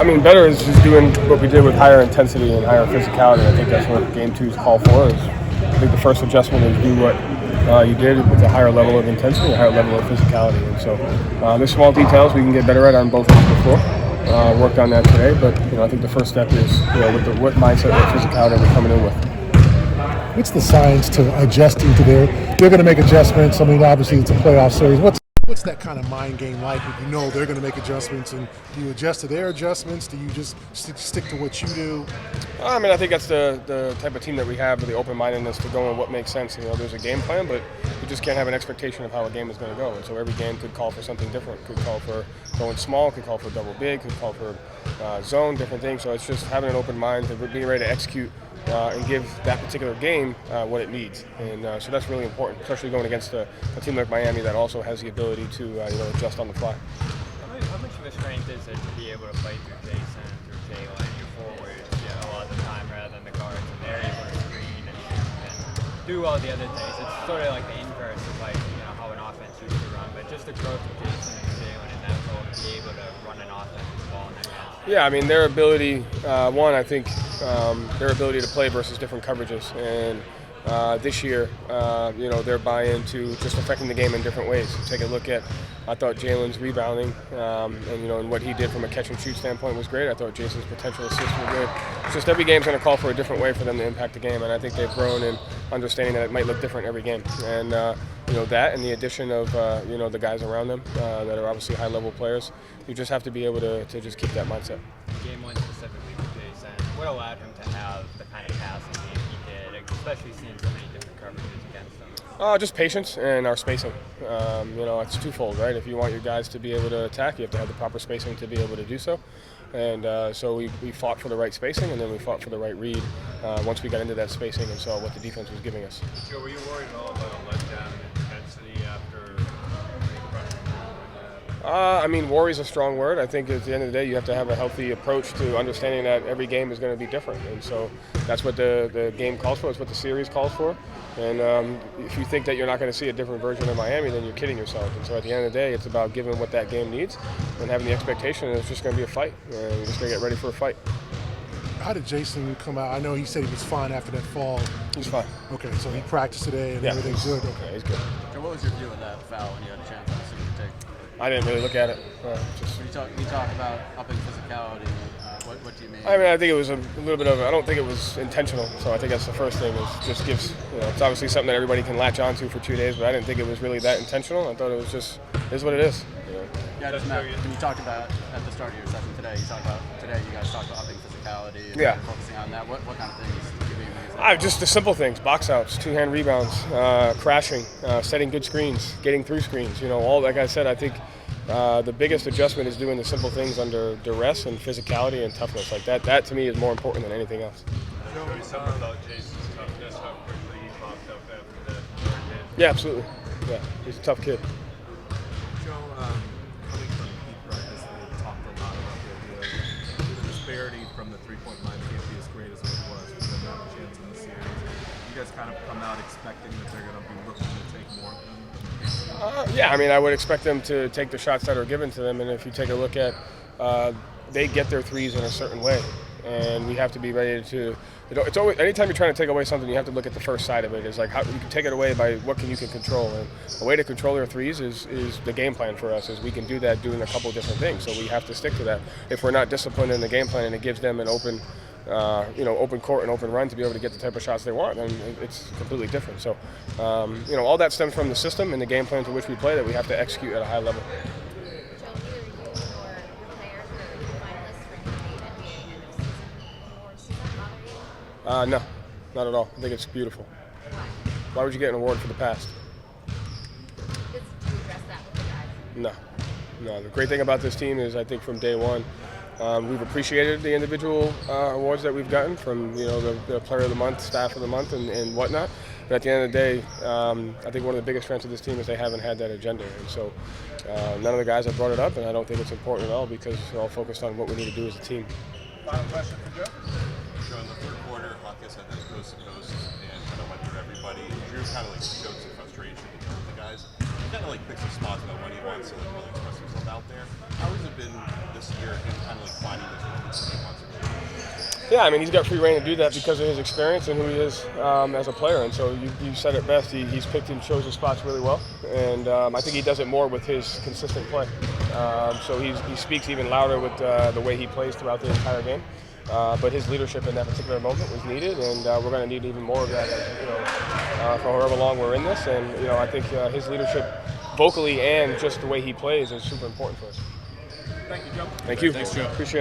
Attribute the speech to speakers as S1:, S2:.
S1: I mean, better is just doing what we did with higher intensity and higher physicality. I think that's what Game 2's call for. I think the first adjustment is do what you did with a higher level of intensity, a higher level of physicality. And so there's small details we can get better at on both ends before. Worked on that today, but I think the first step is what mindset, what physicality we're coming in with.
S2: What's the science to adjusting to they're going to make adjustments? I mean, obviously it's a playoff series. What's that kind of mind game like when you know they're going to make adjustments, and do you adjust to their adjustments? Do you just stick to what you do?
S1: I mean, I think that's the type of team that we have, the open-mindedness to go on what makes sense. There's a game plan, but you just can't have an expectation of how a game is going to go. And so every game could call for something different. Could call for going small, could call for double big, could call for zone, different things. So it's just having an open mind to be ready to execute and give that particular game what it needs. And so that's really important, especially going against a team like Miami that also has the ability to adjust on the fly.
S3: How much of a strength is it to be able to play through Jayson, through Jalen, your forwards, a lot of the time rather than the guards, and they're able to screen and do all the other things? It's sort of like the inverse of how an offense used to run, but just the growth of Jayson and Jalen and that role to be able to run an offense with the ball in their hands.
S1: Yeah, I mean, their ability, I think their ability to play versus different coverages. And this year, their buy-in to just affecting the game in different ways. Take a look at, I thought Jalen's rebounding and what he did from a catch-and-shoot standpoint was great. I thought Jason's potential assists were good. It's just every game's going to call for a different way for them to impact the game, and I think they've grown in understanding that it might look different every game. And that and the addition of the guys around them that are obviously high-level players, you just have to be able to just keep that mindset.
S3: Game 1 specifically for Jayson, what allowed him to have the kind of passing game he did, especially seeing so many different coverages against them?
S1: Just patience and our spacing. It's twofold, right? If you want your guys to be able to attack, you have to have the proper spacing to be able to do so. And so we fought for the right spacing, and then we fought for the right read once we got into that spacing and saw what the defense was giving us.
S4: Joe, were you worried at all about a letdown in intensity after
S1: worry is a strong word. I think at the end of the day, you have to have a healthy approach to understanding that every game is going to be different. And so that's what the game calls for. It's what the series calls for. And if you think that you're not going to see a different version of Miami, then you're kidding yourself. And so at the end of the day, it's about giving what that game needs and having the expectation that it's just going to be a fight. And you're just going to get ready for a fight.
S2: How did Jayson come out? I know he said he was fine after that fall.
S1: He's fine.
S2: Okay, so he practiced today and everything's good. Okay.
S1: Yeah, he's good.
S5: So what was your view of that foul when you had a chance to see your take?
S1: I didn't really look at it.
S5: When you talk about upping physicality, what do you mean?
S1: I mean, I think it was a little bit of. I don't think it was intentional. So I think that's the first thing. Is just gives. It's obviously something that everybody can latch onto for 2 days, but I didn't think it was really that intentional. I thought it was just is what it is.
S5: Yeah, just Matt, when you talked about at the start of your session today, you guys talked about upping physicality and focusing on that. What kind of things do you mean?
S1: Just the simple things: box outs, two-hand rebounds, crashing, setting good screens, getting through screens. All like I said, I think. The biggest adjustment is doing the simple things under duress and physicality and toughness. Like that to me is more important than anything else.
S4: Show me something about Jayson's toughness, how quickly he popped up after the third hit.
S1: Yeah, absolutely. Yeah, he's a tough kid.
S6: Joe, coming from Heat practice, they talked a lot about the idea of the disparity from the three-point line can't be as great as what it was for them to have a chance in the series. You guys kind of come out expecting that they're going to be looking to take more of them?
S1: I would expect them to take the shots that are given to them, and if you take a look at, they get their threes in a certain way, and we have to be ready to. It's always anytime you're trying to take away something, you have to look at the first side of it. It's like how you can take it away by what you can control, and the way to control their threes is the game plan for us. Is we can do that doing a couple different things, so we have to stick to that. If we're not disciplined in the game plan and it gives them an open. Open court and open run to be able to get the type of shots they want, then it's completely different. So, all that stems from the system and the game plan to which we play that we have to execute at a high level. No, not at all. I think it's beautiful. Why would you get an award for the past? No. The great thing about this team is I think from day one, we've appreciated the individual awards that we've gotten from the Player of the Month, Staff of the Month, and whatnot. But at the end of the day, I think one of the biggest strengths of this team is they haven't had that agenda. And so none of the guys have brought it up, and I don't think it's important at all because we're all focused on what we need to do as a team.
S4: Final question for Joe.
S7: So in the third quarter, Hawkins had that coast to coast and kind of went through everybody. Drew kind of like showed some frustration and yelled at the guys. He kind of like picks his spots about when he wants to like really express himself out there. How has it been this year, him kind of like finding those moments when he wants to do?
S1: Yeah, I mean, he's got free reign to do that because of his experience and who he is as a player. And so you said it best. He's picked and chose his spots really well. And I think he does it more with his consistent play. So he speaks even louder with the way he plays throughout the entire game. But his leadership in that particular moment was needed, and we're going to need even more of that, for however long we're in this. And I think his leadership, vocally and just the way he plays, is super important for us.
S6: Thank you, Joe.
S1: Thank you.
S6: Thanks, Joe.
S1: Appreciate it.